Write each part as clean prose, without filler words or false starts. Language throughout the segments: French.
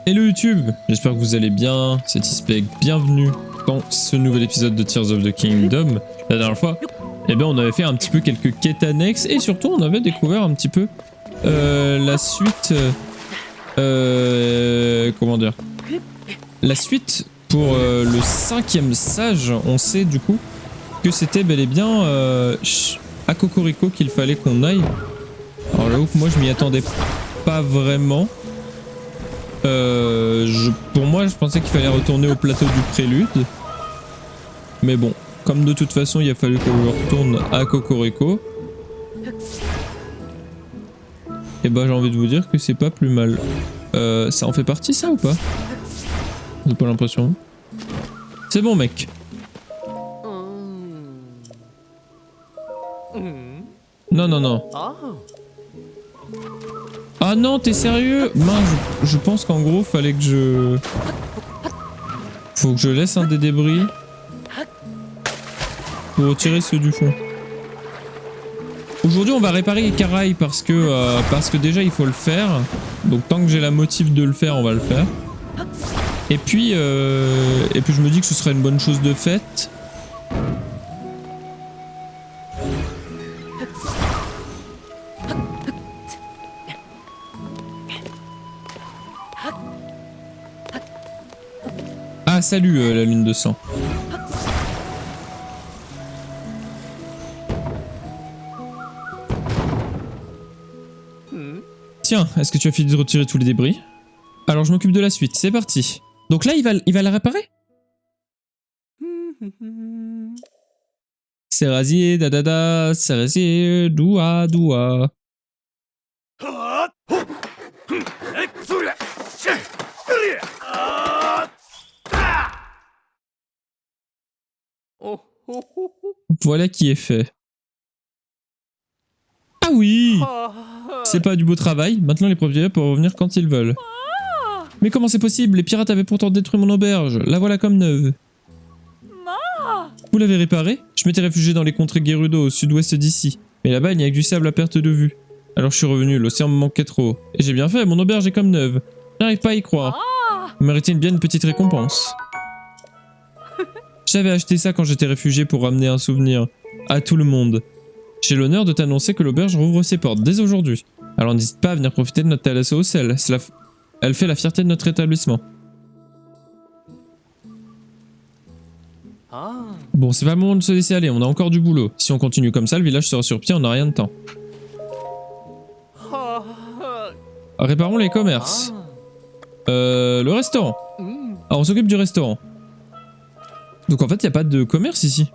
Hello YouTube, j'espère que vous allez bien, c'est Ispec, bienvenue dans ce nouvel épisode de Tears of the Kingdom. La dernière fois, eh bien, on avait fait un petit peu quelques quêtes annexes et surtout on avait découvert un petit peu la suite... comment dire, la suite pour le 5e sage. On sait du coup que c'était bel et bien à Cocorico qu'il fallait qu'on aille. Alors j'avoue que moi je m'y attendais pas vraiment. Pour moi je pensais qu'il fallait retourner au plateau du prélude. Mais bon, comme de toute façon il a fallu que je retourne à Cocorico. Et bah j'ai envie de vous dire que c'est pas plus mal. Ça en fait partie ça ou pas? J'ai pas l'impression. C'est bon mec. Non non non. Ah non, t'es sérieux? Mince, je pense qu'en gros fallait que je... Faut que je laisse un des débris pour retirer ceux du fond. Aujourd'hui on va réparer les carails parce que déjà il faut le faire. Donc tant que j'ai la motive de le faire, on va le faire. Et puis je me dis que ce serait une bonne chose de faite. Ah salut la lune de sang. Tiens, est-ce que tu as fini de retirer tous les débris? Alors je m'occupe de la suite, c'est parti. Donc là il va la réparer? C'est rasier, dadada, c'est rasier, doua, doua. Voilà qui est fait. Ah oui! C'est pas du beau travail, maintenant les propriétaires peuvent revenir quand ils veulent. Mais comment c'est possible? Les pirates avaient pourtant détruit mon auberge, la voilà comme neuve. Vous l'avez réparée? Je m'étais réfugié dans les contrées Gerudo au sud-ouest d'ici, mais là-bas il n'y a que du sable à perte de vue. Alors je suis revenu, l'océan me manquait trop. Et j'ai bien fait, mon auberge est comme neuve. J'arrive pas à y croire. Vous méritez bien une petite récompense. J'avais acheté ça quand j'étais réfugié pour ramener un souvenir à tout le monde. J'ai l'honneur de t'annoncer que l'auberge rouvre ses portes dès aujourd'hui. Alors n'hésite pas à venir profiter de notre thalasso au sel. Elle fait la fierté de notre établissement. Bon, c'est pas le moment de se laisser aller, on a encore du boulot. Si on continue comme ça, le village sera sur pied, on n'a rien de temps. Réparons les commerces. Le restaurant. Ah, on s'occupe du restaurant. Donc en fait, il n'y a pas de commerce ici.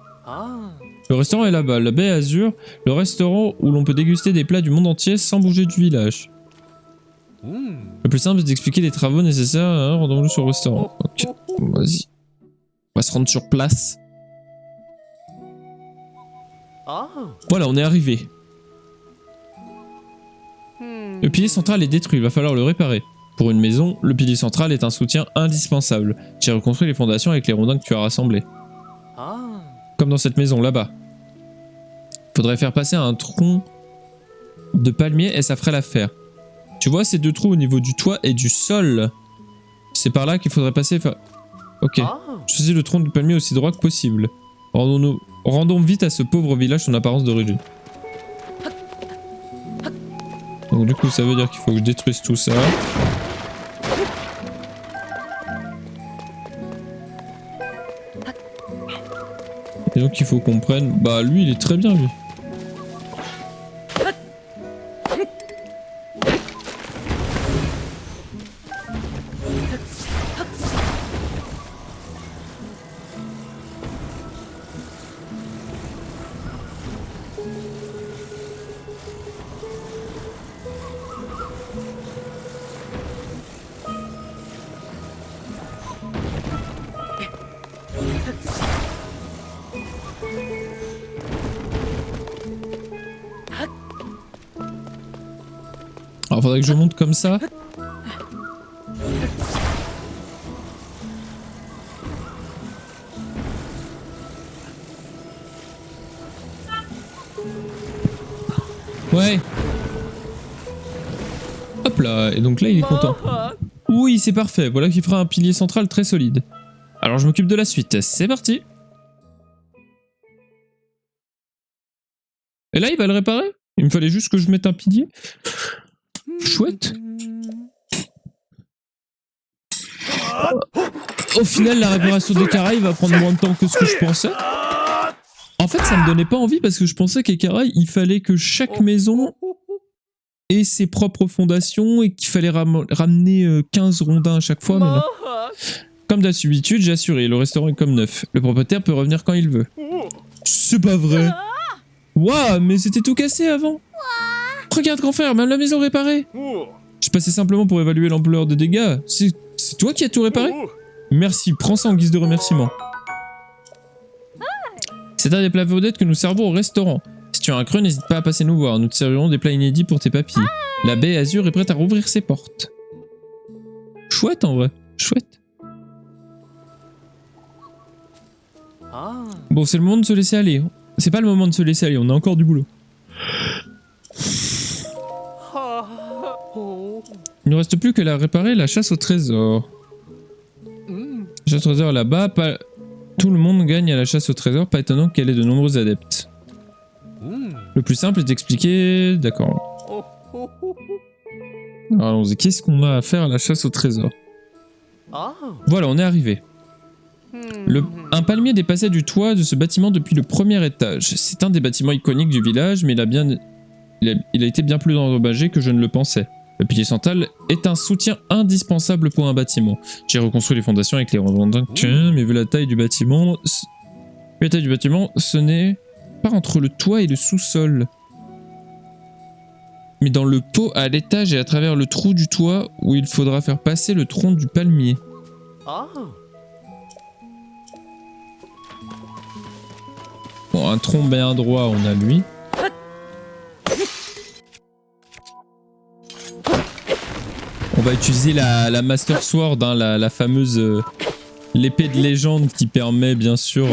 Le restaurant est là-bas, la baie Azur, le restaurant où l'on peut déguster des plats du monde entier sans bouger du village. Le plus simple, c'est d'expliquer les travaux nécessaires, hein, rendons-nous sur le restaurant. Ok, vas-y. On va se rendre sur place. Voilà, on est arrivé. Le pilier central est détruit, il va falloir le réparer. Pour une maison, le pilier central est un soutien indispensable. J'ai reconstruit les fondations avec les rondins que tu as rassemblés. Comme dans cette maison, là-bas. Faudrait faire passer un tronc de palmier et ça ferait l'affaire. Tu vois ces deux trous au niveau du toit et du sol? C'est par là qu'il faudrait passer... Ok. Choisis le tronc de palmier aussi droit que possible. Rendons vite à ce pauvre village son apparence d'origine. Donc du coup ça veut dire qu'il faut que je détruise tout ça. Et donc il faut qu'on prenne... Bah lui il est très bien lui. Alors faudrait que je monte comme ça. Ouais. Hop là, et donc là il est content. Oui, c'est parfait. Voilà qui fera un pilier central très solide. Alors je m'occupe de la suite. C'est parti. Et là, il va le réparer. Il me fallait juste que je mette un pilier. Chouette. Au final, la réparation d'Ekara, va prendre moins de temps que ce que je pensais. En fait, ça me donnait pas envie parce que je pensais qu'Ekara, il fallait que chaque maison ait ses propres fondations et qu'il fallait ramener 15 rondins à chaque fois. Mais non. Comme d'habitude, j'ai assuré, le restaurant est comme neuf. Le propriétaire peut revenir quand il veut. C'est pas vrai. Waouh, mais c'était tout cassé avant. Regarde grand frère, même la maison réparée. Je passais simplement pour évaluer l'ampleur des dégâts. C'est toi qui as tout réparé? Merci, prends ça en guise de remerciement. C'est un des plats vedettes que nous servons au restaurant. Si tu as un creux, n'hésite pas à passer nous voir. Nous te servirons des plats inédits pour tes papilles. La baie Azur est prête à rouvrir ses portes. Chouette en vrai, chouette. Bon, c'est le moment de se laisser aller. C'est pas le moment de se laisser aller, on a encore du boulot. Il ne reste plus que la réparer, la chasse au trésor. La chasse au trésor là-bas, pas... tout le monde gagne à la chasse au trésor, pas étonnant qu'elle ait de nombreux adeptes. Le plus simple est d'expliquer... D'accord. Alors allons-y, qu'est-ce qu'on a à faire à la chasse au trésor? Voilà, on est arrivé. Un palmier dépassait du toit de ce bâtiment depuis le premier étage. C'est un des bâtiments iconiques du village, mais il a été bien plus endommagé que je ne le pensais. Le pilier central est un soutien indispensable pour un bâtiment. J'ai reconstruit les fondations avec les rondins, mais vu la taille du bâtiment, ce n'est pas entre le toit et le sous-sol, mais dans le pot à l'étage et à travers le trou du toit où il faudra faire passer le tronc du palmier. Bon, un tronc bien droit, on a lui. On va utiliser la Master Sword, hein, la fameuse l'épée de légende qui permet bien sûr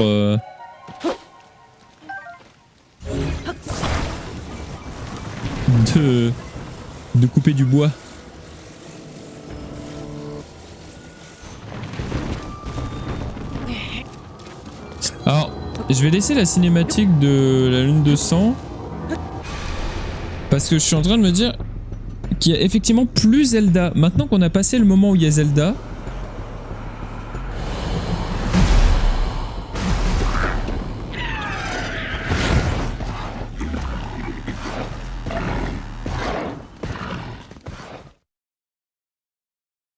de couper du bois. Alors, je vais laisser la cinématique de la lune de sang parce que je suis en train de me dire qu'il y a effectivement plus Zelda. Maintenant qu'on a passé le moment où il y a Zelda,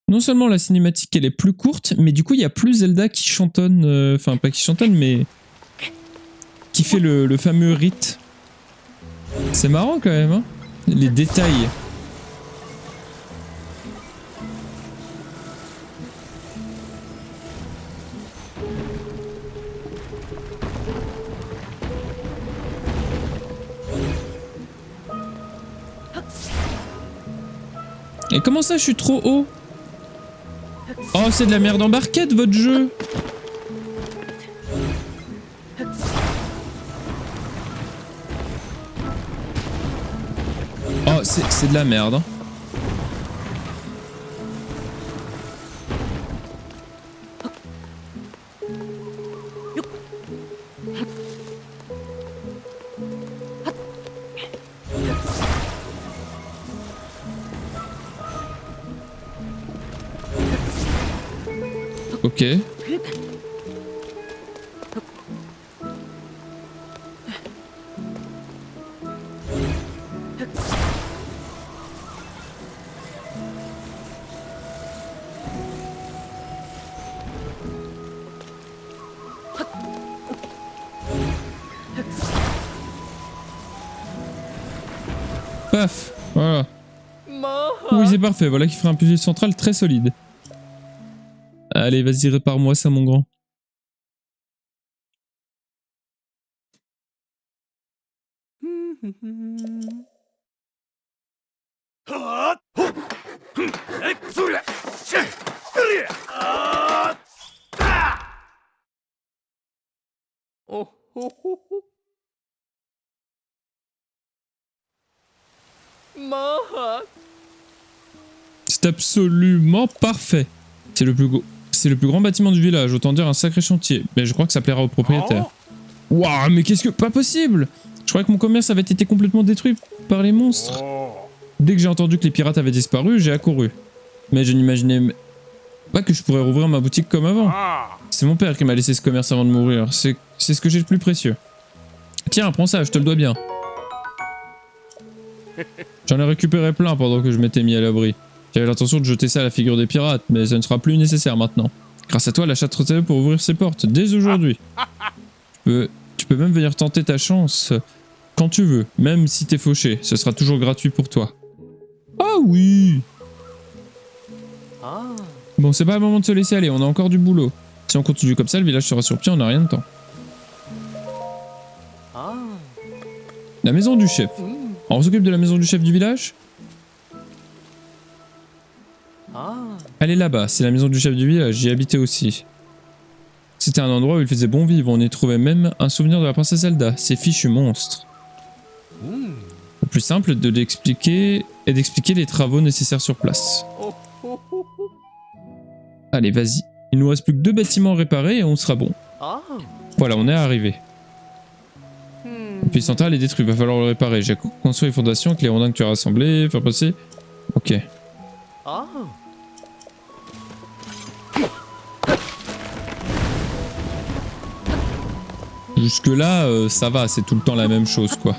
non seulement la cinématique elle est plus courte, mais du coup il y a plus Zelda qui chantonne, enfin pas qui chantonne, mais qui fait le fameux rite. C'est marrant quand même, hein, les détails. Et comment ça je suis trop haut? Oh, c'est de la merde embarquette votre jeu. Oh, c'est de la merde. Hein. Ok. Paf, voilà. Oui, c'est parfait, voilà qui fera un pilier central très solide. Allez, vas-y, répare-moi ça, mon grand. C'est absolument parfait. C'est le plus grand bâtiment du village, autant dire un sacré chantier. Mais je crois que ça plaira au propriétaire. Waouh, mais qu'est-ce que... Pas possible! Je croyais que mon commerce avait été complètement détruit par les monstres. Dès que j'ai entendu que les pirates avaient disparu, j'ai accouru. Mais je n'imaginais pas que je pourrais rouvrir ma boutique comme avant. C'est mon père qui m'a laissé ce commerce avant de mourir. C'est ce que j'ai de plus précieux. Tiens, prends ça, je te le dois bien. J'en ai récupéré plein pendant que je m'étais mis à l'abri. J'avais l'intention de jeter ça à la figure des pirates, mais ça ne sera plus nécessaire maintenant. Grâce à toi, la chatte reçoit pour ouvrir ses portes, dès aujourd'hui. Tu peux même venir tenter ta chance quand tu veux, même si t'es fauché. Ce sera toujours gratuit pour toi. Ah oui! Bon, c'est pas le moment de se laisser aller, on a encore du boulot. Si on continue comme ça, le village sera sur pied, on n'a rien de temps. La maison du chef. On s'occupe de la maison du chef du village? Elle est là-bas, c'est la maison du chef du village, j'y habitais aussi. C'était un endroit où il faisait bon vivre, on y trouvait même un souvenir de la princesse Zelda, ces fichus monstres. Le plus simple est d'expliquer les travaux nécessaires sur place. Allez, vas-y. Il nous reste plus que 2 bâtiments à réparer et on sera bon. Voilà, on est arrivé. Le puits central est détruit, va falloir le réparer. J'ai construit les fondations avec les rondins que tu as rassemblés, faire passer... Ok. Jusque là, ça va, c'est tout le temps la même chose, quoi.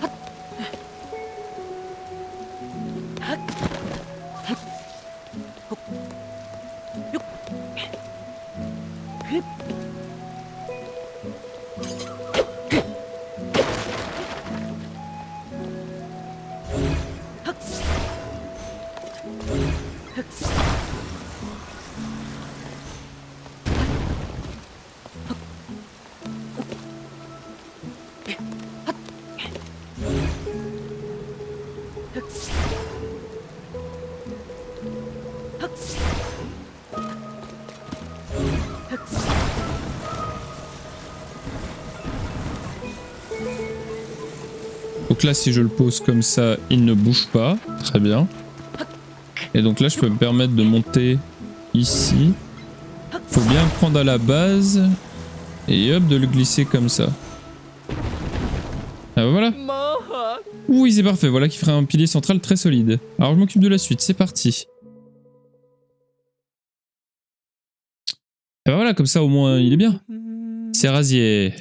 Donc là, si je le pose comme ça, il ne bouge pas. Très bien. Et donc là, je peux me permettre de monter ici. Faut bien le prendre à la base. Et hop, de le glisser comme ça. Ah bah voilà. Oui, c'est parfait. Voilà qui ferait un pilier central très solide. Alors je m'occupe de la suite. C'est parti. Et bah voilà, comme ça au moins il est bien. C'est rasier.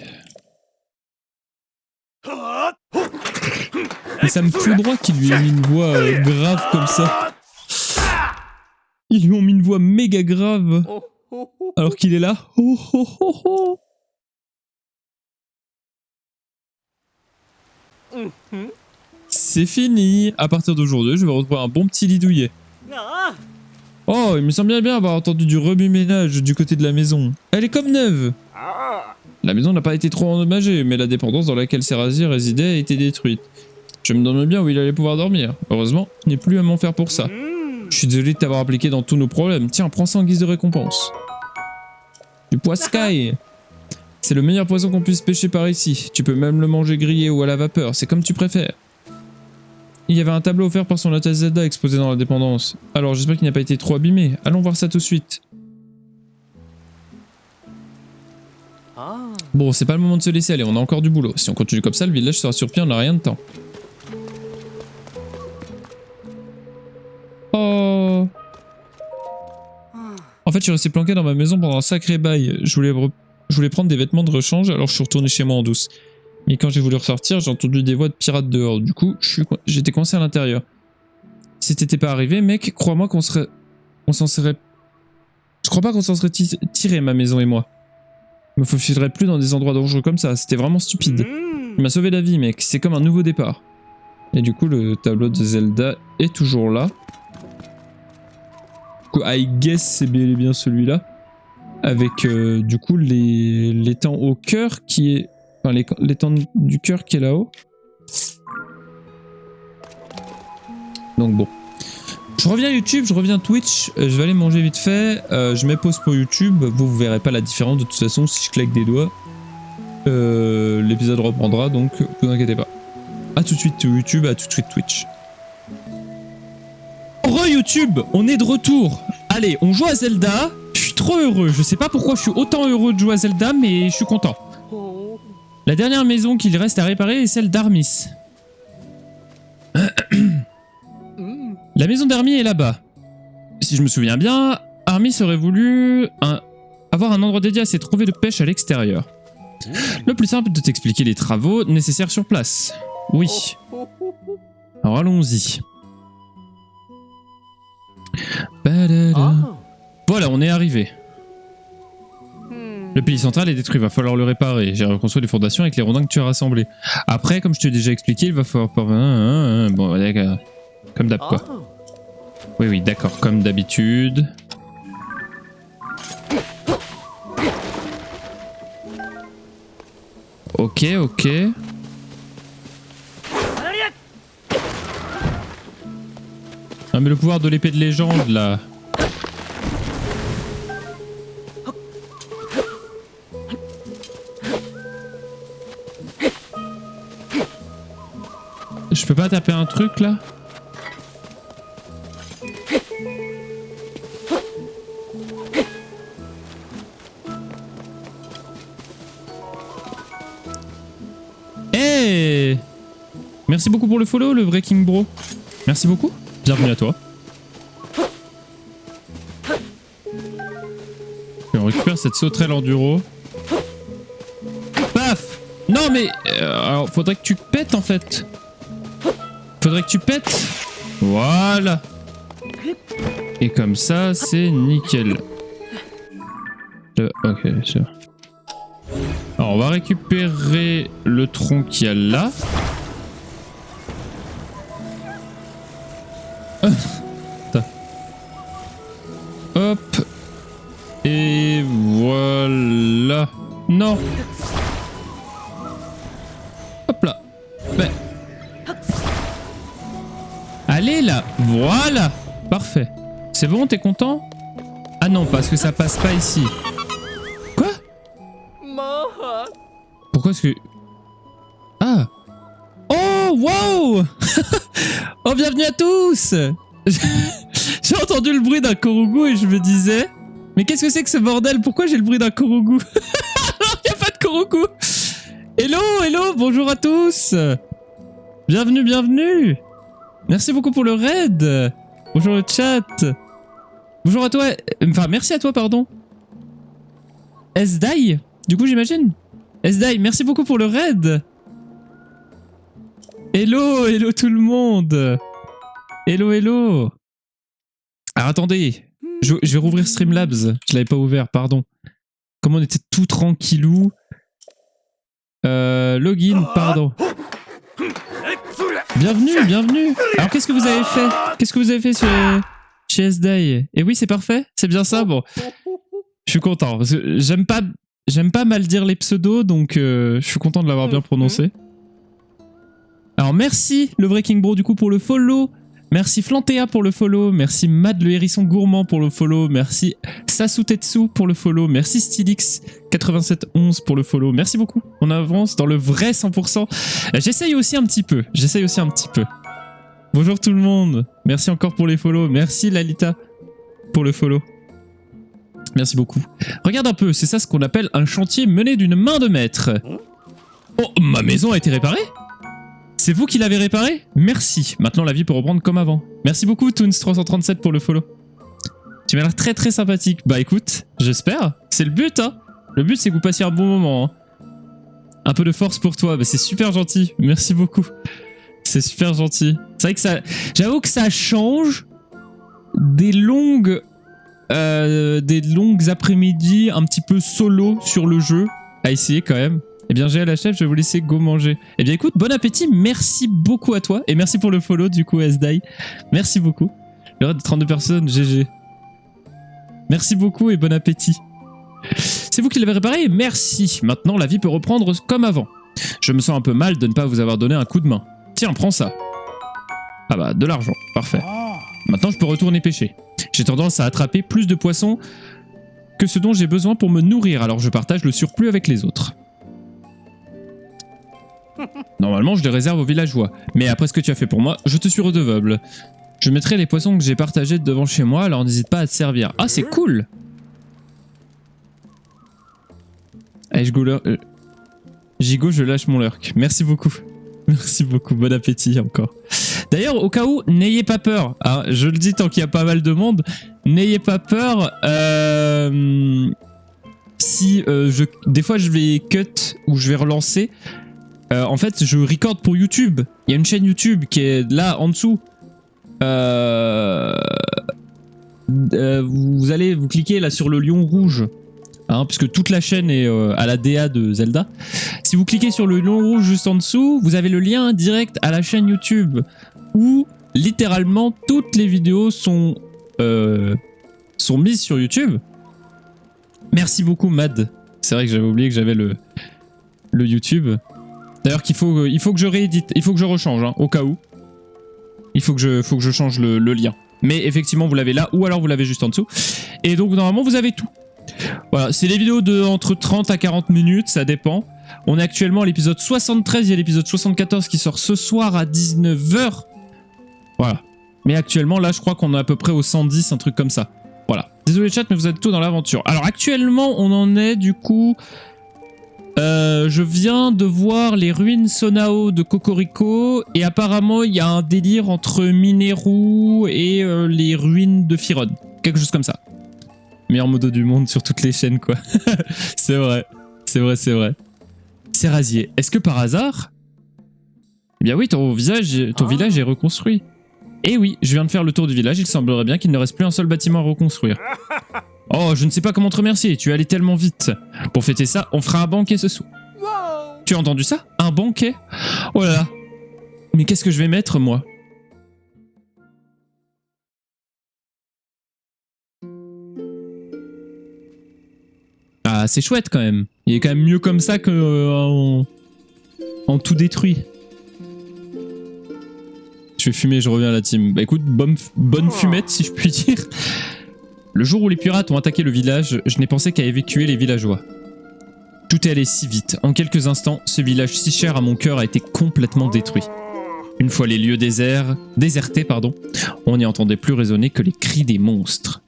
Et ça me fout droit qu'il lui ait mis une voix grave comme ça. Ils lui ont mis une voix méga grave. Alors qu'il est là. Oh, oh, oh, oh. C'est fini. À partir d'aujourd'hui, je vais retrouver un bon petit lit douillet. Oh, il me semble bien avoir entendu du remue-ménage du côté de la maison. Elle est comme neuve. La maison n'a pas été trop endommagée, mais la dépendance dans laquelle Serrazier résidait a été détruite. Je me demande bien où il allait pouvoir dormir. Heureusement, il n'est plus à m'en faire pour ça. Je suis désolé de t'avoir impliqué dans tous nos problèmes. Tiens, prends ça en guise de récompense. Du poiscaille. C'est le meilleur poisson qu'on puisse pêcher par ici. Tu peux même le manger grillé ou à la vapeur, c'est comme tu préfères. Il y avait un tableau offert par son Altesse Zelda exposé dans la dépendance. Alors j'espère qu'il n'a pas été trop abîmé. Allons voir ça tout de suite. Bon, c'est pas le moment de se laisser aller, on a encore du boulot. Si on continue comme ça, le village sera sur pied, on n'a rien de temps. Oh. En fait, je suis resté planqué dans ma maison pendant un sacré bail. Je voulais prendre des vêtements de rechange, alors je suis retourné chez moi en douce. Mais quand j'ai voulu ressortir, j'ai entendu des voix de pirates dehors. Du coup, j'étais coincé à l'intérieur. Si t'étais pas arrivé, mec, crois-moi qu'on s'en serait... Je crois pas qu'on s'en serait tiré, ma maison et moi. Je me faufilerais plus dans des endroits dangereux comme ça, c'était vraiment stupide. Il m'a sauvé la vie, mec, c'est comme un nouveau départ. Et du coup, le tableau de Zelda est toujours là. Du coup, I guess c'est bel et bien celui-là. Avec, du coup, l'étang au cœur qui est... Enfin, l'étang du cœur qui est là-haut. Donc bon. Je reviens YouTube, je reviens Twitch, je vais aller manger vite fait, je mets pause pour YouTube, vous verrez pas la différence de toute façon si je claque des doigts. L'épisode reprendra, donc vous inquiétez pas. A tout de suite YouTube, à tout de suite Twitch. Oh Re-YouTube, on est de retour. Allez, on joue à Zelda. Je suis trop heureux. Je sais pas pourquoi je suis autant heureux de jouer à Zelda, mais je suis content. La dernière maison qu'il reste à réparer est celle d'Armis. La maison d'Armis est là-bas. Si je me souviens bien, Armis aurait voulu avoir un endroit dédié à ses trophées de pêche à l'extérieur. Le plus simple est de t'expliquer les travaux nécessaires sur place. Oui. Alors allons-y. Voilà, on est arrivé. Le pilier central est détruit, il va falloir le réparer. J'ai reconstruit les fondations avec les rondins que tu as rassemblés. Après, comme je t'ai déjà expliqué, il va falloir... Bon, d'accord. Comme d'hab, quoi. Oui, oui, d'accord, comme d'habitude. Ok, ok. Ah, mais le pouvoir de l'épée de légende, là... Je peux pas taper un truc là? Hey! Merci beaucoup pour le follow, le vrai King Bro. Merci beaucoup. Bienvenue à toi. Et on récupère cette sauterelle enduro. Paf! Non mais... alors faudrait que tu pètes en fait. Faudrait que tu pètes. Voilà. Et comme ça, c'est nickel. Ok, sûr. Alors, on va récupérer le tronc qu'il y a là. Hop. Et voilà. Non. Hop là. Ben. Allez là, voilà. Parfait. C'est bon, t'es content? Ah non, parce que ça passe pas ici. Quoi? Pourquoi est-ce que... Ah. Oh, wow. Oh, bienvenue à tous. J'ai entendu le bruit d'un Korugu et je me disais... Mais qu'est-ce que c'est que ce bordel? Pourquoi j'ai le bruit d'un Korugu? Alors, il n'y a pas de Korugu. Hello, hello, bonjour à tous. Bienvenue, bienvenue. Merci beaucoup pour le raid. Bonjour le chat. Bonjour à toi. Enfin, merci à toi, pardon. Esdai, du coup, j'imagine. Esdai, merci beaucoup pour le raid. Hello, hello tout le monde. Hello, hello. Alors, attendez. Je vais rouvrir Streamlabs. Je l'avais pas ouvert, pardon. Comme on était tout tranquillou. Login, pardon. Bienvenue, bienvenue. Alors qu'est-ce que vous avez fait? Qu'est-ce que vous avez fait chez Esdai? Et oui, c'est parfait. C'est bien ça. Bon, je suis content parce que j'aime pas mal dire les pseudos, donc je suis content de l'avoir bien prononcé. Alors merci le vrai King Bro du coup pour le follow. Merci Flantea pour le follow. Merci Mad le hérisson gourmand pour le follow. Merci Sasutetsu pour le follow. Merci Stylix8711 pour le follow. Merci beaucoup. On avance dans le vrai 100%. J'essaye aussi un petit peu. Bonjour tout le monde. Merci encore pour les follow. Merci Lalita pour le follow. Merci beaucoup. Regarde un peu, c'est ça ce qu'on appelle un chantier mené d'une main de maître. Oh, ma maison a été réparée? C'est vous qui l'avez réparé? Merci. Maintenant, la vie peut reprendre comme avant. Merci beaucoup, Toons337 pour le follow. Tu m'as l'air très très sympathique. Bah écoute, j'espère. C'est le but, hein. Le but, c'est que vous passiez un bon moment. Hein. Un peu de force pour toi. Bah, c'est super gentil. Merci beaucoup. C'est super gentil. C'est vrai que ça... J'avoue que ça change des longues après-midi un petit peu solo sur le jeu. À essayer quand même. Eh bien, j'ai à la chef, je vais vous laisser go manger. Eh bien, écoute, bon appétit, merci beaucoup à toi. Et merci pour le follow, du coup, Esdai. Merci beaucoup. Le raid de 32 personnes, GG. Merci beaucoup et bon appétit. C'est vous qui l'avez réparé? Merci. Maintenant, la vie peut reprendre comme avant. Je me sens un peu mal de ne pas vous avoir donné un coup de main. Tiens, prends ça. Ah bah, de l'argent. Parfait. Maintenant, je peux retourner pêcher. J'ai tendance à attraper plus de poissons que ce dont j'ai besoin pour me nourrir, alors je partage le surplus avec les autres. Normalement, je les réserve aux villageois. Mais après ce que tu as fait pour moi, je te suis redevable. Je mettrai les poissons que j'ai partagés devant chez moi, alors n'hésite pas à te servir. Ah, c'est cool. Allez, Gigo, je lâche mon lurk. Merci beaucoup. Merci beaucoup, bon appétit encore. D'ailleurs, au cas où, n'ayez pas peur. Hein, je le dis tant qu'il y a pas mal de monde, n'ayez pas peur. Si des fois je vais cut ou je vais relancer, en fait, je record pour YouTube. Il y a une chaîne YouTube qui est là en dessous. Vous cliquez là sur le lion rouge. Hein, puisque toute la chaîne est à la DA de Zelda. Si vous cliquez sur le lion rouge juste en dessous, vous avez le lien direct à la chaîne YouTube où littéralement toutes les vidéos sont mises sur YouTube. Merci beaucoup Mad. C'est vrai que j'avais oublié que j'avais le YouTube. D'ailleurs il faut que je réédite, il faut que je rechange hein, au cas où. Il faut que je change le lien. Mais effectivement vous l'avez là ou alors vous l'avez juste en dessous. Et donc normalement vous avez tout. Voilà, c'est des vidéos de entre 30 à 40 minutes, ça dépend. On est actuellement à l'épisode 73, il y a l'épisode 74 qui sort ce soir à 19 h. Voilà. Mais actuellement, là, je crois qu'on est à peu près au 110, un truc comme ça. Voilà. Désolé chat, mais vous êtes tout dans l'aventure. Alors actuellement, on en est du coup... je viens de voir les ruines Sonao de Cocorico et apparemment, il y a un délire entre Mineru et les ruines de Firon. Quelque chose comme ça. Meilleur modo du monde sur toutes les chaînes, quoi. C'est vrai. C'est vrai, c'est vrai. C'est Rasier. Est-ce que par hasard... Eh bien oui, ton village est reconstruit. Et oui, je viens de faire le tour du village, il semblerait bien qu'il ne reste plus un seul bâtiment à reconstruire. Oh, je ne sais pas comment te remercier, tu es allé tellement vite. Pour fêter ça, on fera un banquet ce soir. Tu as entendu ça? Un banquet? Oh là là. Mais qu'est-ce que je vais mettre, moi? Ah, c'est chouette quand même. Il est quand même mieux comme ça que en tout détruit. Je vais fumer, je reviens à la team. Bah écoute, bonne fumette si je puis dire. Le jour où les pirates ont attaqué le village, je n'ai pensé qu'à évacuer les villageois. Tout est allé si vite. En quelques instants, ce village si cher à mon cœur a été complètement détruit. Une fois les lieux désertés, on n'y entendait plus résonner que les cris des monstres.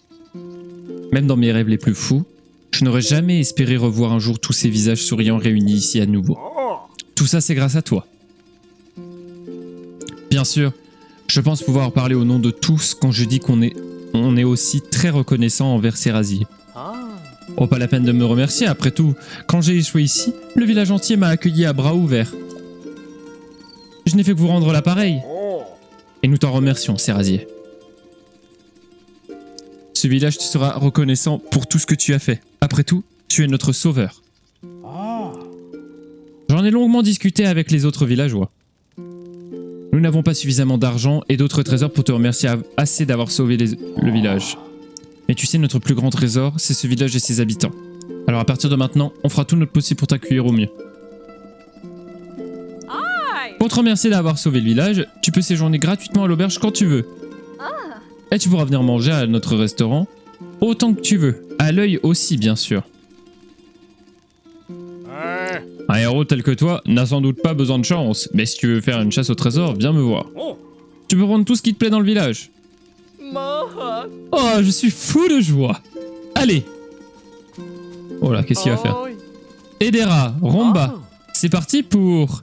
Même dans mes rêves les plus fous, je n'aurais jamais espéré revoir un jour tous ces visages souriants réunis ici à nouveau. Tout ça, c'est grâce à toi. Bien sûr, je pense pouvoir parler au nom de tous quand je dis qu'on est aussi très reconnaissant envers ces rasiers. Oh, pas la peine de me remercier, après tout, quand j'ai échoué ici, le village entier m'a accueilli à bras ouverts. Je n'ai fait que vous rendre l'appareil. Et nous t'en remercions, Serrazier. Ce village te sera reconnaissant pour tout ce que tu as fait. Après tout, tu es notre sauveur. J'en ai longuement discuté avec les autres villageois. Nous n'avons pas suffisamment d'argent et d'autres trésors pour te remercier assez d'avoir sauvé le village. Mais tu sais, notre plus grand trésor, c'est ce village et ses habitants. Alors à partir de maintenant, on fera tout notre possible pour t'accueillir au mieux. Pour te remercier d'avoir sauvé le village, tu peux séjourner gratuitement à l'auberge quand tu veux. Et tu pourras venir manger à notre restaurant autant que tu veux. À l'œil aussi, bien sûr. Un héros tel que toi n'a sans doute pas besoin de chance, mais si tu veux faire une chasse au trésor, viens me voir. Tu peux prendre tout ce qui te plaît dans le village. Oh, je suis fou de joie. Allez. Oh là, qu'est-ce qu'il va faire? Edera, Romba, c'est parti pour...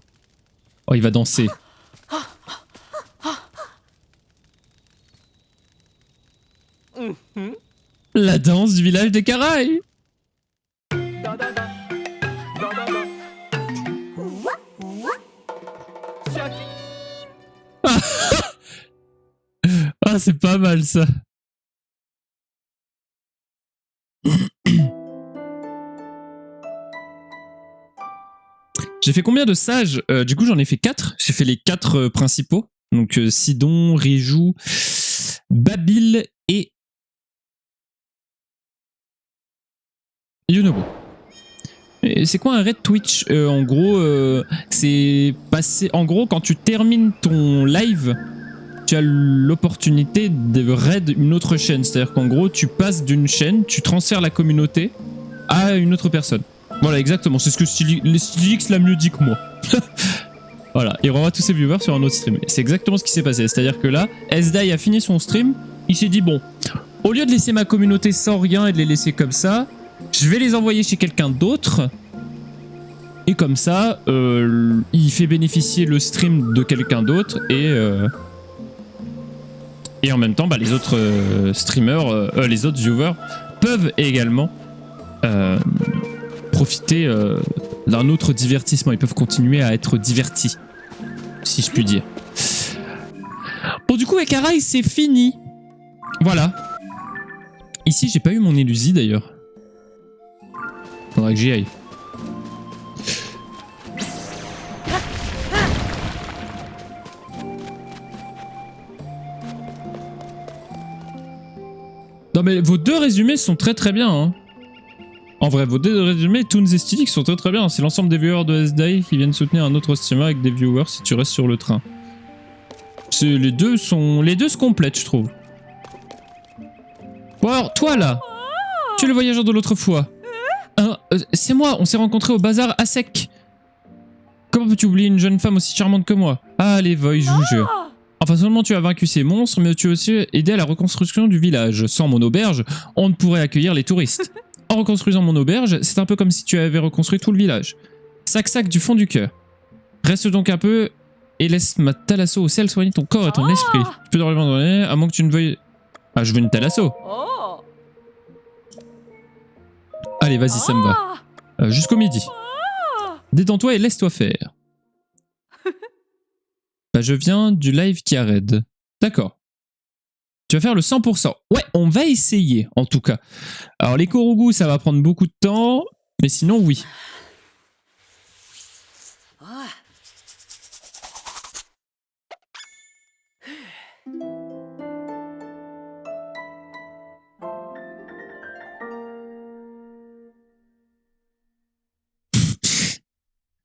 Oh, il va danser. La danse du village des Caraïbes. Ah, c'est pas mal ça. J'ai fait combien de sages? Du coup, j'en ai fait 4. J'ai fait les 4 principaux. Donc, Sidon, Réjou, Babil et Yunobo. C'est quoi un raid Twitch? En gros, c'est passer. En gros, quand tu termines ton live, tu as l'opportunité de raid une autre chaîne. C'est-à-dire qu'en gros, tu passes d'une chaîne, tu transfères la communauté à une autre personne. Voilà, exactement. C'est ce que Stylix l'a mieux dit que moi. Voilà, il renvoie tous ses viewers sur un autre stream. C'est exactement ce qui s'est passé. C'est-à-dire que là, SDI a fini son stream, il s'est dit bon, au lieu de laisser ma communauté sans rien et de les laisser comme ça, je vais les envoyer chez quelqu'un d'autre. Et comme ça, il fait bénéficier le stream de quelqu'un d'autre et en même temps, bah, les autres streamers, les autres viewers peuvent également profiter d'un autre divertissement. Ils peuvent continuer à être divertis, si je puis dire. Bon, du coup, Ekarai, c'est fini. Voilà. Ici, j'ai pas eu mon Illusie d'ailleurs. Faudrait que j'y aille. Non mais vos deux résumés sont très très bien. Hein. En vrai, vos deux résumés, Toons et Stylic sont très très bien. C'est l'ensemble des viewers de SDI qui viennent soutenir un autre streamer avec des viewers si tu restes sur le train. Les deux se complètent, je trouve. Bon alors, toi là, tu es le voyageur de l'autre fois. C'est moi, on s'est rencontrés au bazar à sec. Comment peux-tu oublier une jeune femme aussi charmante que moi? Ah, les Voy, je vous jure. Enfin, seulement tu as vaincu ces monstres, mais tu as aussi aidé à la reconstruction du village. Sans mon auberge, on ne pourrait accueillir les touristes. En reconstruisant mon auberge, c'est un peu comme si tu avais reconstruit tout le village. Sac du fond du cœur. Reste donc un peu et laisse ma thalasso au sel soigner ton corps et ton esprit. Tu peux te relever à moins que tu ne veuilles... Ah, je veux une thalasso. Allez, vas-y, ça me va. Jusqu'au midi. Détends-toi et laisse-toi faire. Bah, je viens du live qui arrête. D'accord. Tu vas faire le 100%. Ouais, on va essayer, en tout cas. Alors, les Korogu, ça va prendre beaucoup de temps, mais sinon, oui.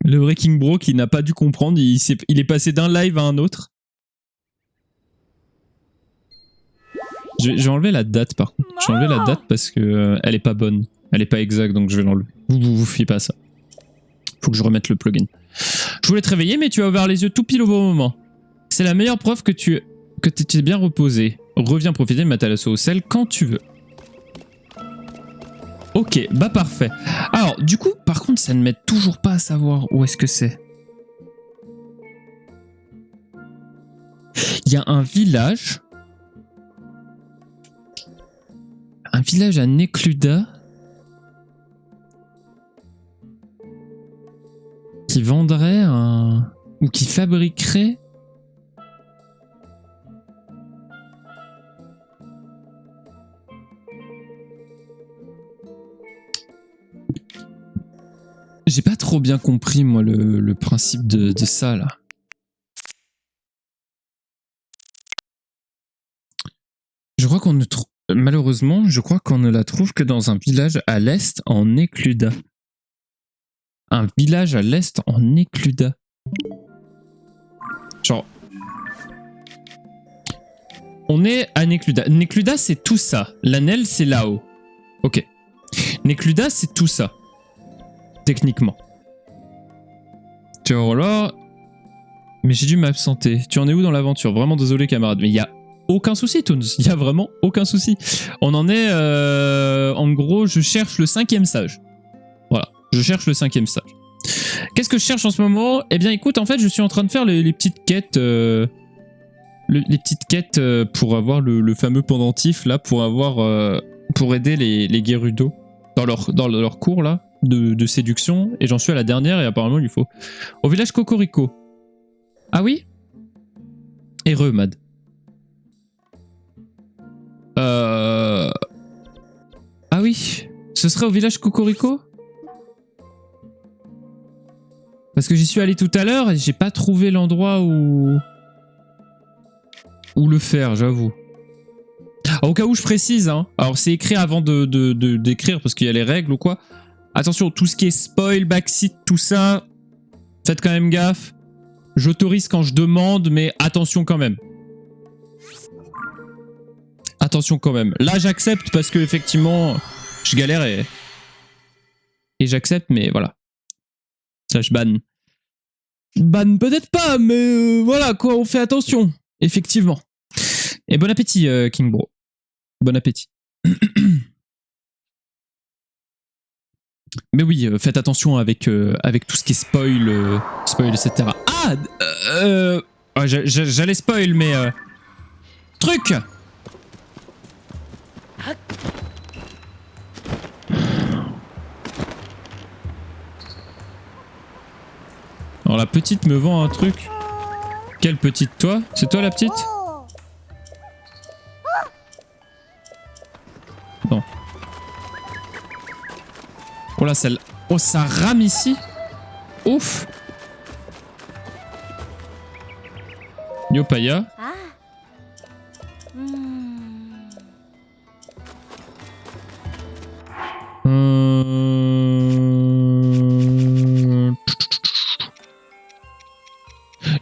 Le Breaking Bro qui n'a pas dû comprendre, il est passé d'un live à un autre. Je vais enlever la date par contre. Je vais enlever la date parce que elle est pas bonne. Elle est pas exacte, donc je vais l'enlever. Vous fiez pas à ça. Faut que je remette le plugin. Je voulais te réveiller, mais tu as ouvert les yeux tout pile au bon moment. C'est la meilleure preuve que tu t'es bien reposé. Reviens profiter de ma thalasso au sel quand tu veux. Ok, bah parfait. Alors, du coup, par contre, ça ne m'aide toujours pas à savoir où est-ce que c'est. Il y a un village. Un village à Necluda. Qui vendrait un... ou qui fabriquerait... J'ai pas trop bien compris, moi, le principe de ça, là. Je crois qu'on ne trouve... Malheureusement, je crois qu'on ne la trouve que dans un village à l'est en Necluda. Un village à l'est en Necluda. Genre... On est à Necluda. Necluda, c'est tout ça. L'Anel, c'est là-haut. Ok. Necluda, c'est tout ça. Techniquement. Tu vois là. Mais j'ai dû m'absenter. Tu en es où dans l'aventure? Vraiment désolé, camarade. Mais il y a aucun souci, Toons. Il y a vraiment aucun souci. On en est... en gros, je cherche le 5e sage. Voilà. Je cherche le 5e sage. Qu'est-ce que je cherche en ce moment? Eh bien, écoute, en fait, je suis en train de faire les petites quêtes... les petites quêtes pour avoir le fameux pendentif, là, pour avoir... pour aider les Gerudo dans leur cours, là. De séduction, et j'en suis à la dernière, et apparemment il faut. Au village Cocorico. Ah oui? Heureux, Mad. Ah oui? Ce serait au village Cocorico? Parce que j'y suis allé tout à l'heure, et j'ai pas trouvé l'endroit où le faire, j'avoue. Au cas où je précise, hein. Alors c'est écrit avant d'écrire, parce qu'il y a les règles ou quoi. Attention, tout ce qui est spoil, backseat, tout ça, faites quand même gaffe. J'autorise quand je demande, mais attention quand même. Attention quand même. Là, j'accepte parce que effectivement, je galère et j'accepte, mais voilà. Slash ban. Ban peut-être pas, mais voilà quoi, on fait attention. Effectivement. Et bon appétit, King Bro. Bon appétit. Mais oui, faites attention avec tout ce qui est spoil, etc. Ah ouais, j'allais spoil, mais... Truc. Alors la petite me vend un truc. Quelle petite, toi? C'est toi la petite? Non. Oh là, celle... Oh, ça rame ici. Ouf. Yopaya.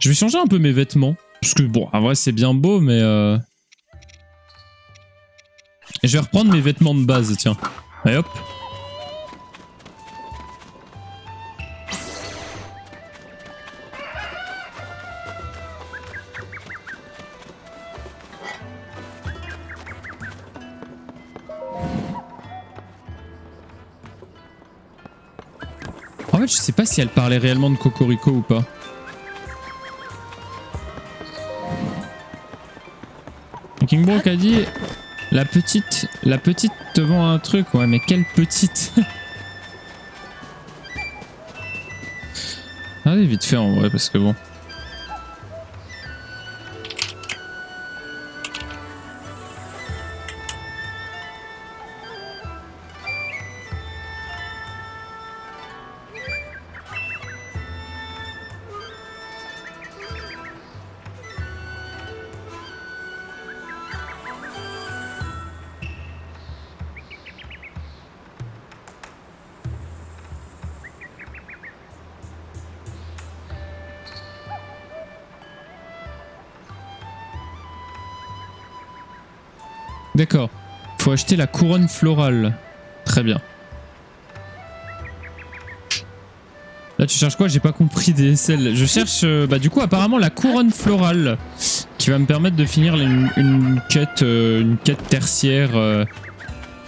Je vais changer un peu mes vêtements. Parce que bon, en vrai c'est bien beau, mais... Et je vais reprendre mes vêtements de base, tiens. Allez hop. En fait, je sais pas si elle parlait réellement de Cocorico ou pas. King Bro a dit la petite te vend un truc. Ouais, mais quelle petite? Allez, vite fait en vrai, parce que bon. D'accord. Faut acheter la couronne florale. Très bien. Là, tu cherches quoi? J'ai pas compris DSL. Je cherche, du coup, apparemment, la couronne florale qui va me permettre de finir une quête tertiaire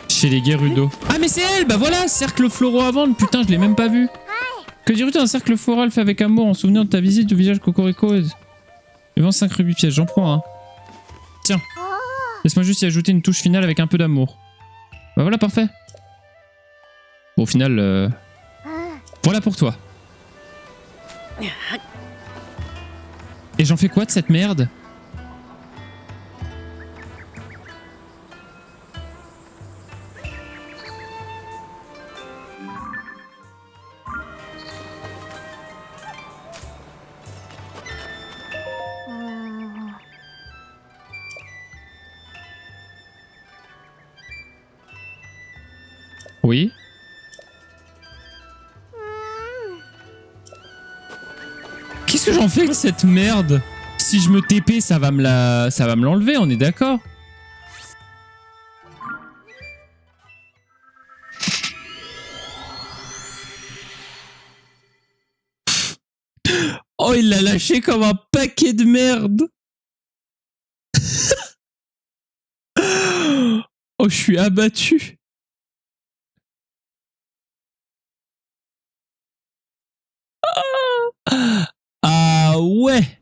chez les Gerudo. Ah, mais c'est elle! Bah voilà, cercle floraux à vendre. Putain, je l'ai même pas vu. Que dirais-tu d'un cercle floral fait avec amour en souvenir de ta visite au village Cocorico? Il vend 5 rubis pièces, j'en prends un. Tiens. Laisse-moi juste y ajouter une touche finale avec un peu d'amour. Bah voilà, parfait. Bon, au final, voilà pour toi. Et j'en fais quoi de cette merde? Oui. Qu'est-ce que j'en fais de cette merde? Si je me TP, ça va me l'enlever, on est d'accord? Oh, il l'a lâché comme un paquet de merde. Oh, je suis abattu. Ah ouais.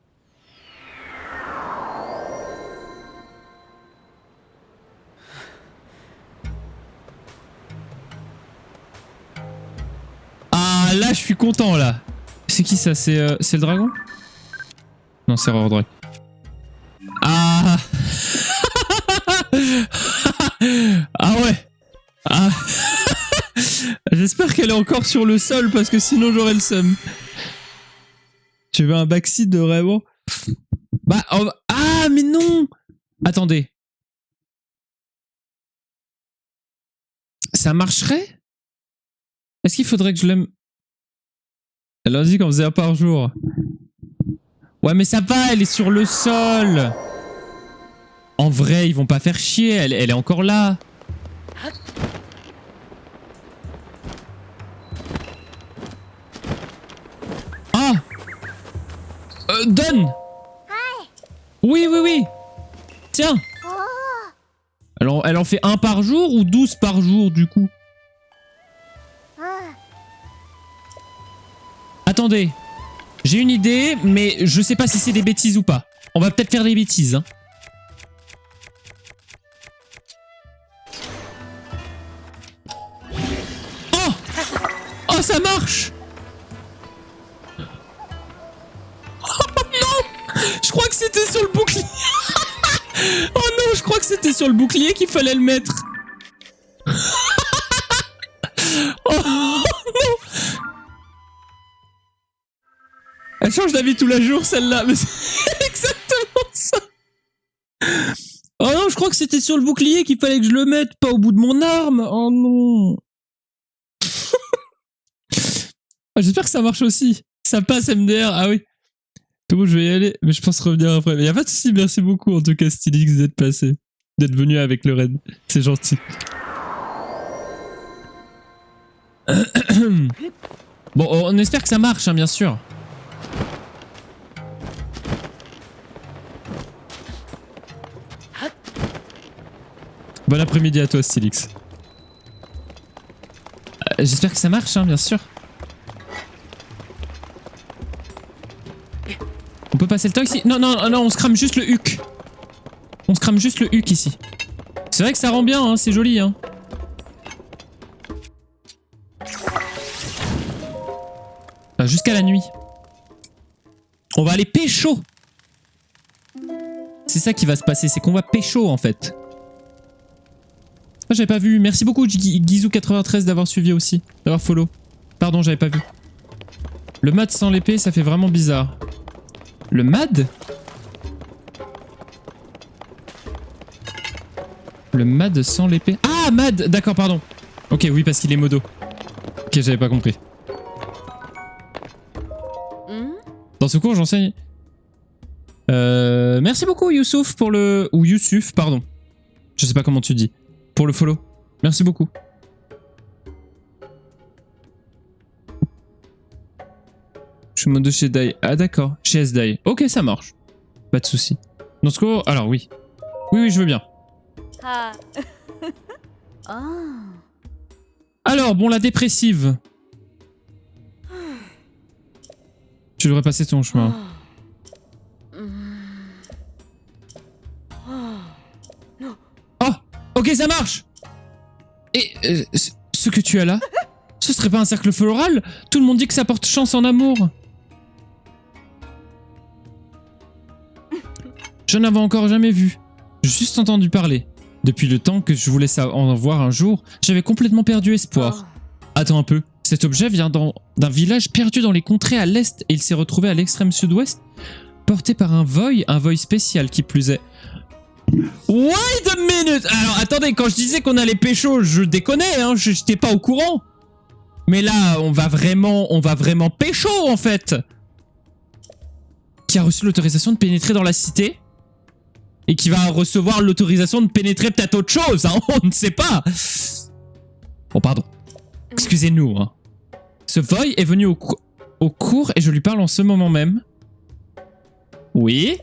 Ah là, je suis content là. C'est qui ça? C'est le dragon? Non, c'est Rordrak. Ah. Ah ouais. Ah. J'espère qu'elle est encore sur le sol parce que sinon j'aurais le seum. Tu veux un backseat de vraiment? Bah, oh, ah, mais non! Attendez. Ça marcherait? Est-ce qu'il faudrait que je l'aime? Elle a dit qu'on faisait un par jour. Ouais, mais ça va, elle est sur le sol. En vrai, ils vont pas faire chier, elle est encore là. Ah! Donne. Oui, oui, oui. Tiens. Alors, elle en fait 1 par jour ou 12 par jour, du coup? Attendez. J'ai une idée, mais je sais pas si c'est des bêtises ou pas. On va peut-être faire des bêtises, hein. Oh! Oh, ça marche! Oh non! Je crois que c'était sur le bouclier. Oh non, je crois que c'était sur le bouclier qu'il fallait le mettre. Oh non! Elle change d'avis tous les jours, celle-là. Mais c'est exactement ça. Oh non, je crois que c'était sur le bouclier qu'il fallait que je le mette, pas au bout de mon arme. Oh non. J'espère que ça marche aussi. Ça passe MDR. Ah oui. Tout bon, je vais y aller, mais je pense revenir après. Mais y a pas de soucis, merci beaucoup en tout cas Stylix d'être passé. D'être venu avec le raid. C'est gentil. Bon, on espère que ça marche, hein, bien sûr. Bon après-midi à toi, Stylix. J'espère que ça marche, hein, bien sûr. On peut passer le temps ici? Non, non, non, on se crame juste le huc. On se crame juste le huc ici. C'est vrai que ça rend bien, hein, c'est joli, hein. Enfin, jusqu'à la nuit. On va aller pécho. C'est ça qui va se passer, c'est qu'on va pécho en fait. Ah, j'avais pas vu. Merci beaucoup Gizou93 d'avoir suivi aussi, d'avoir follow. Pardon, j'avais pas vu. Le mat sans l'épée, ça fait vraiment bizarre. Le mad? Le mad sans l'épée? Ah, mad! D'accord, pardon. Ok, oui, parce qu'il est modo. Ok, j'avais pas compris. Dans ce cours, j'enseigne... merci beaucoup, Youssouf, pour le... Ou Youssouf, pardon. Je sais pas comment tu dis. Pour le follow. Merci beaucoup. Je suis mode chez Dai. Ah d'accord, chez S-Dai. Ok, ça marche. Pas de soucis. Dans ce cours... Alors, oui. Oui, oui, je veux bien. Alors, bon, la dépressive. Tu devrais passer ton chemin. Oh! Ok, ça marche! Et ce que tu as là, ce serait pas un cercle floral? Tout le monde dit que ça porte chance en amour. Je n'avais encore jamais vu. J'ai juste entendu parler. Depuis le temps que je voulais en voir un jour, j'avais complètement perdu espoir. Attends un peu. Cet objet vient d'un village perdu dans les contrées à l'est et il s'est retrouvé à l'extrême sud-ouest, porté par un voy spécial qui plus est. Wait a minute! Alors attendez, quand je disais qu'on allait pécho, je déconnais, hein, j'étais pas au courant. Mais là, on va vraiment pécho en fait. Qui a reçu l'autorisation de pénétrer dans la cité et qui va recevoir l'autorisation de pénétrer peut-être autre chose, hein, on ne sait pas. Bon, pardon. Excusez-nous. Hein. Ce voy est venu au cours et je lui parle en ce moment même. Oui.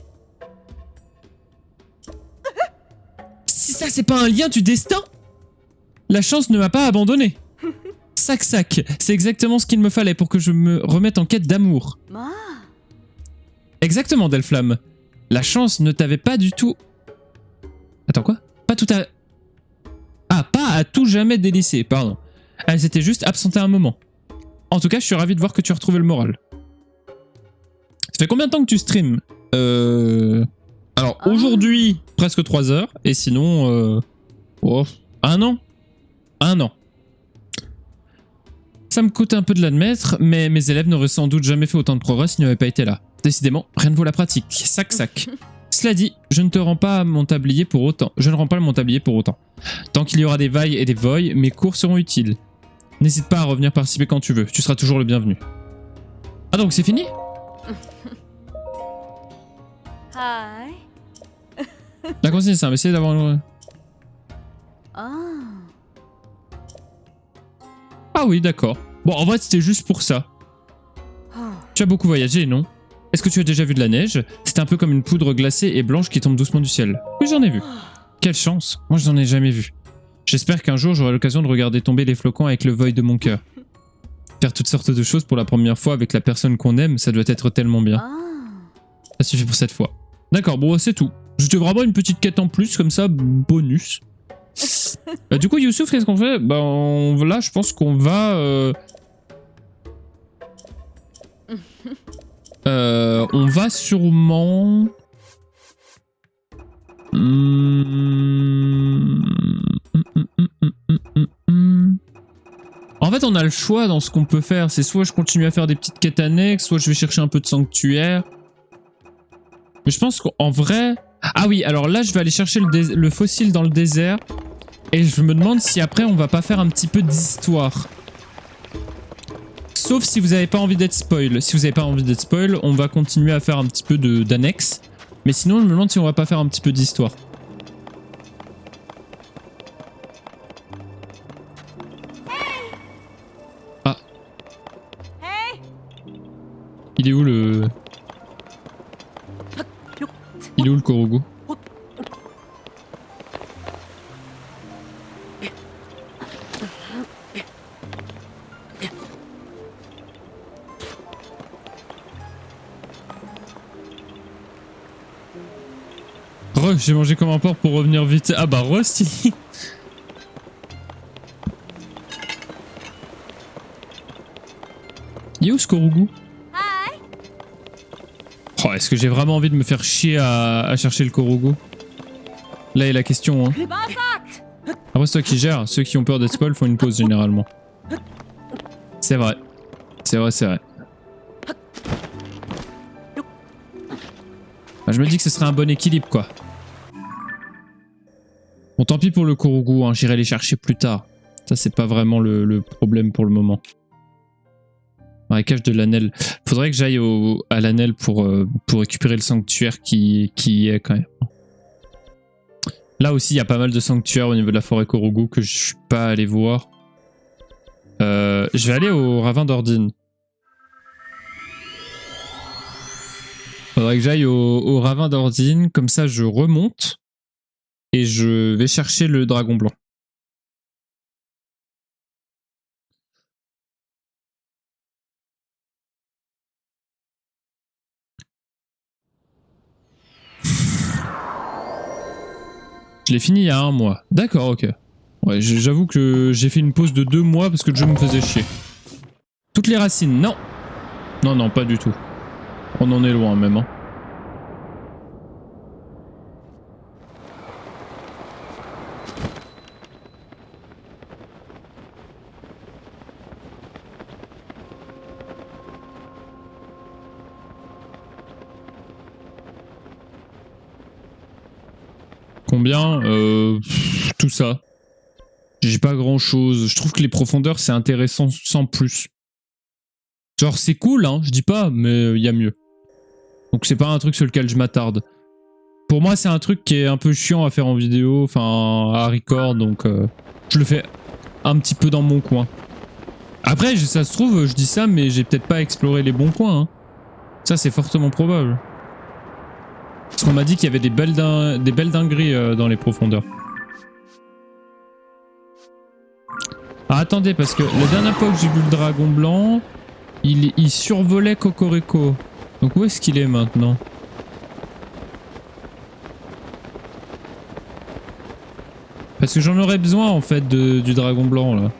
Si ça, c'est pas un lien du destin, la chance ne m'a pas abandonné. Sac, c'est exactement ce qu'il me fallait pour que je me remette en quête d'amour. Exactement, Delflamme. La chance ne t'avait pas du tout... Attends, quoi? Pas tout à... Ah, pas à tout jamais délaissé, pardon. Elle s'était juste absentée un moment. En tout cas, je suis ravi de voir que tu as retrouvé le moral. Ça fait combien de temps que tu streams? Alors, aujourd'hui, presque 3 heures. Et sinon, oh, 1 an. 1 an. Ça me coûte un peu de l'admettre, mais mes élèves n'auraient sans doute jamais fait autant de progrès s'ils n'avaient pas été là. Décidément, rien ne vaut la pratique. Sac. Cela dit, je ne te rends pas mon tablier pour autant. Je ne rends pas mon tablier pour autant. Tant qu'il y aura des vailles et des voys, mes cours seront utiles. N'hésite pas à revenir participer quand tu veux. Tu seras toujours le bienvenu. Ah donc c'est fini? Hi. La consigne, c'est un essayer d'avoir... Ah oui, d'accord. Bon, en vrai, c'était juste pour ça. Tu as beaucoup voyagé, non? Est-ce que tu as déjà vu de la neige? C'est un peu comme une poudre glacée et blanche qui tombe doucement du ciel. Oui, j'en ai vu. Quelle chance. Moi, je n'en ai jamais vu. J'espère qu'un jour, j'aurai l'occasion de regarder tomber les flocons avec le voile de mon cœur. Faire toutes sortes de choses pour la première fois avec la personne qu'on aime, ça doit être tellement bien. Ça suffit pour cette fois. D'accord, bon, c'est tout. C'était vraiment une petite quête en plus, comme ça, bonus. Du coup, Youssouf, qu'est-ce qu'on fait? Là, je pense qu'on va... on va sûrement... En fait, on a le choix dans ce qu'on peut faire. C'est soit je continue à faire des petites quêtes annexes, soit je vais chercher un peu de sanctuaire. Mais je pense qu'en vrai... Ah oui, alors là, je vais aller chercher le fossile dans le désert. Et je me demande si après, on va pas faire un petit peu d'histoire. Sauf si vous n'avez pas envie d'être spoil. Si vous n'avez pas envie d'être spoil, on va continuer à faire un petit peu d'annexe. Mais sinon, je me demande si on va pas faire un petit peu d'histoire. Ah. Il est où le... Il est où le Korogu? J'ai mangé comme un porc pour revenir vite. Ah bah Rusty. Il est où ce Korogu? Oh, est-ce que j'ai vraiment envie de me faire chier à chercher le Korogu? Là est la question. Hein. Après c'est toi qui gères. Ceux qui ont peur d'être spoil font une pause généralement. C'est vrai. C'est vrai, c'est vrai. Bah, je me dis que ce serait un bon équilibre quoi. Bon, tant pis pour le Korogu, hein, j'irai les chercher plus tard. Ça, c'est pas vraiment le problème pour le moment. Marécage de l'Anel. Faudrait que j'aille à l'Anel pour récupérer le sanctuaire qui y est quand même. Là aussi, il y a pas mal de sanctuaires au niveau de la forêt Korogu que je suis pas allé voir. Je vais aller au ravin d'Ordine. Faudrait que j'aille au ravin d'Ordine, comme ça je remonte. Et je vais chercher le dragon blanc. Je l'ai fini il y a 1 mois. D'accord, ok. Ouais, j'avoue que j'ai fait une pause de 2 mois parce que le jeu me faisait chier. Toutes les racines, non. Non, non, pas du tout. On en est loin même. Hein. Combien tout ça. J'ai pas grand chose. Je trouve que les profondeurs c'est intéressant sans plus. Genre c'est cool hein, je dis pas, mais il y a mieux. Donc c'est pas un truc sur lequel je m'attarde. Pour moi c'est un truc qui est un peu chiant à faire en vidéo, enfin à record, donc je le fais un petit peu dans mon coin. Après ça se trouve je dis ça mais j'ai peut-être pas exploré les bons coins. Hein. Ça c'est fortement probable. Parce qu'on m'a dit qu'il y avait des belles dingueries dans les profondeurs. Ah attendez, parce que la dernière fois que j'ai vu le dragon blanc, il survolait Cocorico. Donc où est-ce qu'il est maintenant? Parce que j'en aurais besoin en fait du dragon blanc là.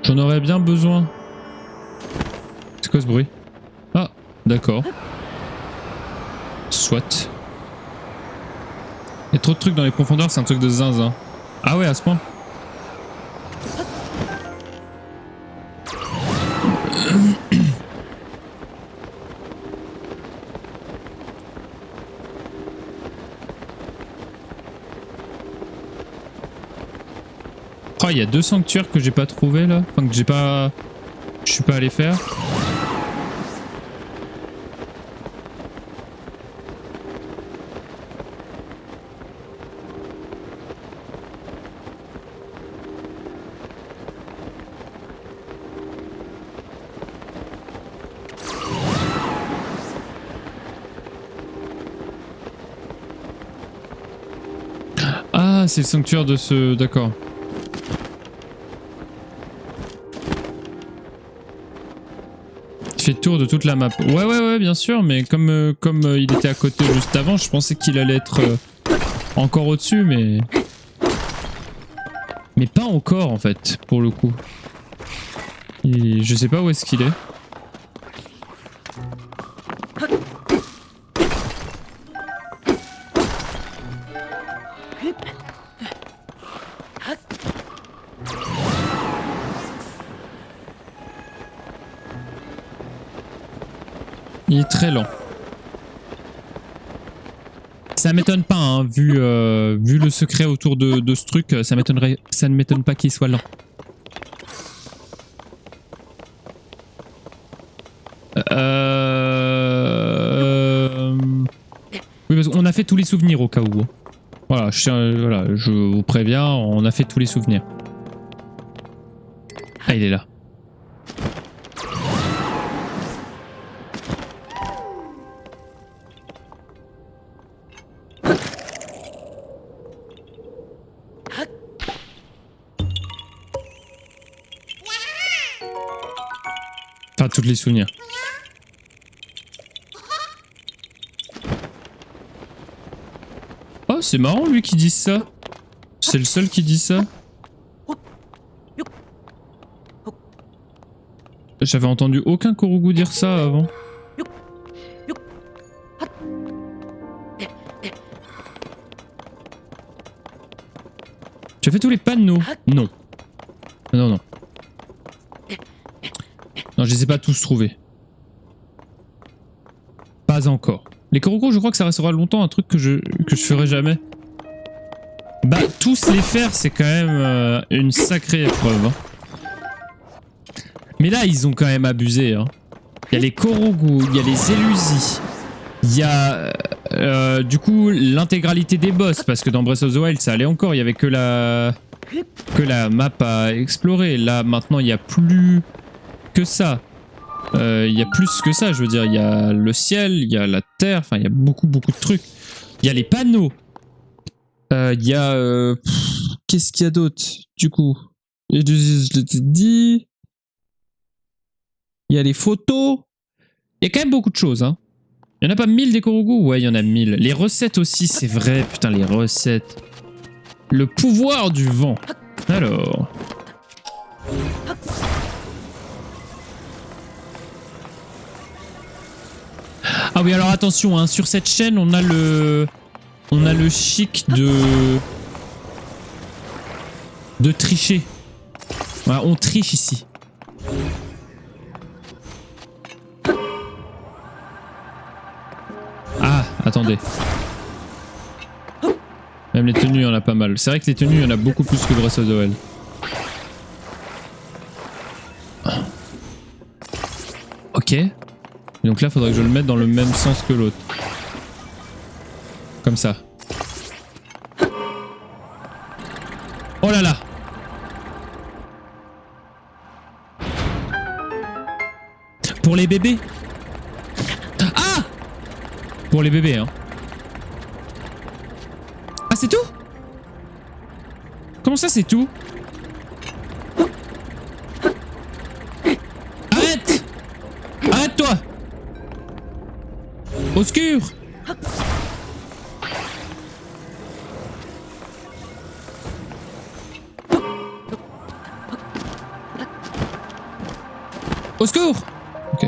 J'en aurais bien besoin. C'est quoi ce bruit? Ah, d'accord. Soit. Il y a trop de trucs dans les profondeurs, c'est un truc de zinzin. Ah ouais, à ce point. Oh, il y a 2 sanctuaires que j'ai pas trouvé là. Enfin, que j'ai pas... Je suis pas allé faire. Ah, c'est le sanctuaire de ce... D'accord. Il fait le tour de toute la map. Ouais, bien sûr, mais comme il était à côté juste avant, je pensais qu'il allait être encore au-dessus, mais... Mais pas encore, en fait, pour le coup. Et je sais pas où est-ce qu'il est. Il est très lent. Ça m'étonne pas, hein, vu le secret autour de ce truc, ça ne m'étonne pas qu'il soit lent. Oui, parce qu'on a fait tous les souvenirs au cas où. Voilà, je vous préviens, on a fait tous les souvenirs. Ah, il est là. Enfin, tous les souvenirs. Oh, c'est marrant lui qui dit ça. C'est le seul qui dit ça. J'avais entendu aucun Korogu dire ça avant. Tu as fait tous les panneaux? Non. Non. Non, je les ai pas tous trouvés. Pas encore. Les Korogu, je crois que ça restera longtemps un truc que je ferai jamais. Bah, tous les faire, c'est quand même une sacrée épreuve. Hein. Mais là, ils ont quand même abusé. Hein. Il y a les Korogu, il y a les Élusies, il y a du coup l'intégralité des boss, parce que dans Breath of the Wild, ça allait encore, il y avait que la map à explorer. Là, maintenant, il n'y a plus que ça. Il y a plus que ça, je veux dire. Il y a le ciel, il y a la terre, enfin, il y a beaucoup de trucs. Il y a les panneaux. Il y a... qu'est-ce qu'il y a d'autre, du coup? Je l'ai dit... Il y a les photos. Il y a quand même beaucoup de choses, hein. Il n'y en a pas 1000 des Korogu? Ouais, il y en a 1000. Les recettes aussi, c'est vrai. Putain, les recettes. Le pouvoir du vent. Alors... Ah oui, alors attention, hein, sur cette chaîne, on a le chic de tricher. Voilà, on triche ici. Ah, attendez. Même les tenues, il y en a pas mal. C'est vrai que les tenues, il y en a beaucoup plus que Breath of the Wild. Ok. Donc là, il faudrait que je le mette dans le même sens que l'autre. Comme ça. Oh là là! Pour les bébés? Ah! Pour les bébés, hein. Ah, c'est tout? Comment ça, c'est tout? Arrête! Arrête-toi! Au secours! Au secours! Ok.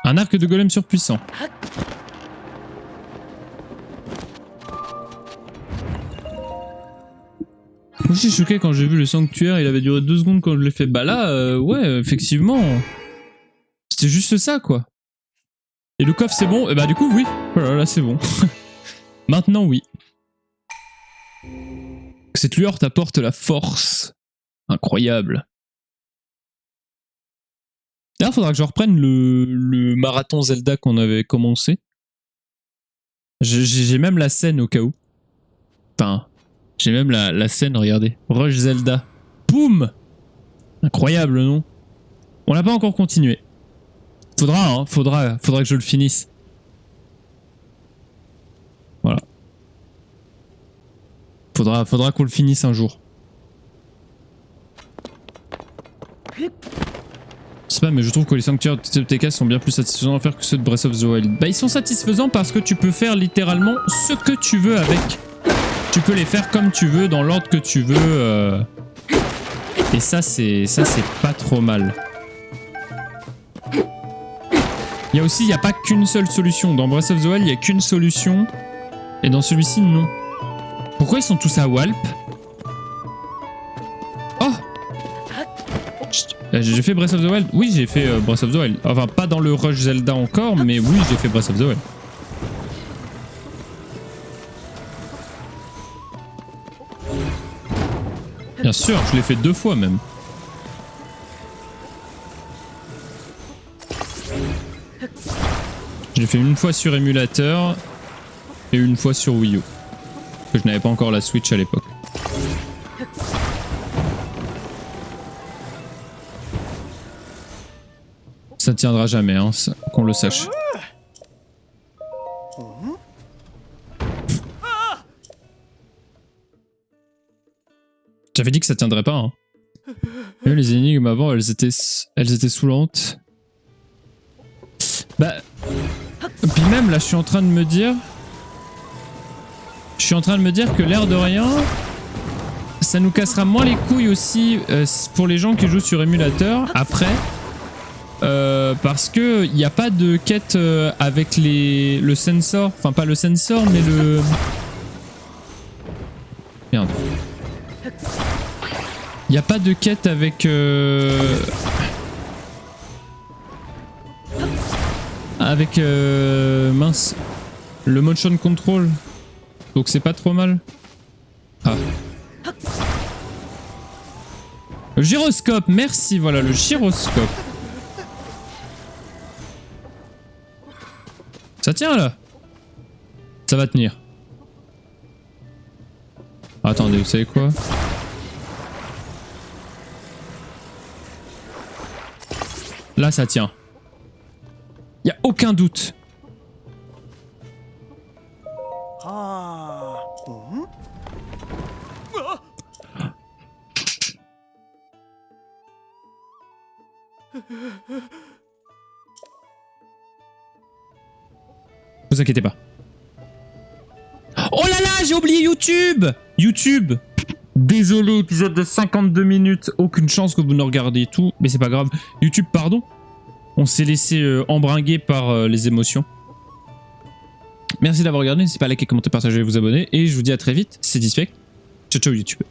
Un arc de golem surpuissant. Moi je suis choqué quand j'ai vu le sanctuaire, il avait duré 2 secondes quand je l'ai fait. Bah là, ouais, effectivement. C'était juste ça, quoi. Et le coffre, c'est bon? Et bah du coup, oui. Voilà, là, c'est bon. Maintenant, oui. Cette lueur t'apporte la force. Incroyable. D'ailleurs, faudra que je reprenne le marathon Zelda qu'on avait commencé. J'ai même la scène au cas où. Enfin, j'ai même la scène, regardez. Rush Zelda. Boum! Incroyable, non? On l'a pas encore continué. Faudra que je le finisse. Faudra qu'on le finisse un jour. Je sais pas, mais je trouve que les sanctuaires de TTK sont bien plus satisfaisants à faire que ceux de Breath of the Wild. Bah, ils sont satisfaisants parce que tu peux faire littéralement ce que tu veux avec. Tu peux les faire comme tu veux, dans l'ordre que tu veux. Et ça, c'est pas trop mal. Il y a aussi, il n'y a pas qu'une seule solution. Dans Breath of the Wild, il n'y a qu'une solution. Et dans celui-ci, non. Pourquoi ils sont tous à Walp? Oh! J'ai fait Breath of the Wild? Oui, j'ai fait Breath of the Wild. Enfin, pas dans le Rush Zelda encore, mais oui, j'ai fait Breath of the Wild. Bien sûr, je l'ai fait 2 fois même. Je l'ai fait une fois sur émulateur et une fois sur Wii U. Parce que je n'avais pas encore la Switch à l'époque. Ça tiendra jamais, hein, qu'on le sache. J'avais dit que ça tiendrait pas. Hein. Et les énigmes avant, elles étaient saoulantes. Bah, puis même là, je suis en train de me dire que l'air de rien, ça nous cassera moins les couilles aussi pour les gens qui jouent sur émulateur après. Parce que il n'y a pas de quête avec le sensor, enfin pas le sensor mais le... Merde. Il n'y a pas de quête avec... mince, le motion control. Donc c'est pas trop mal. Ah. Le gyroscope, merci, voilà le gyroscope. Ça tient là. Ça va tenir. Attendez, vous savez quoi? Là ça tient. Y a aucun doute. Vous inquiétez pas. Oh là là, j'ai oublié YouTube! YouTube! Désolé, épisode de 52 minutes. Aucune chance que vous ne regardiez tout, mais c'est pas grave. YouTube, pardon. On s'est laissé embringuer par les émotions. Merci d'avoir regardé. N'hésitez pas à liker, commenter, partager et vous abonner. Et je vous dis à très vite. C'est Dispect. Ciao, ciao YouTube.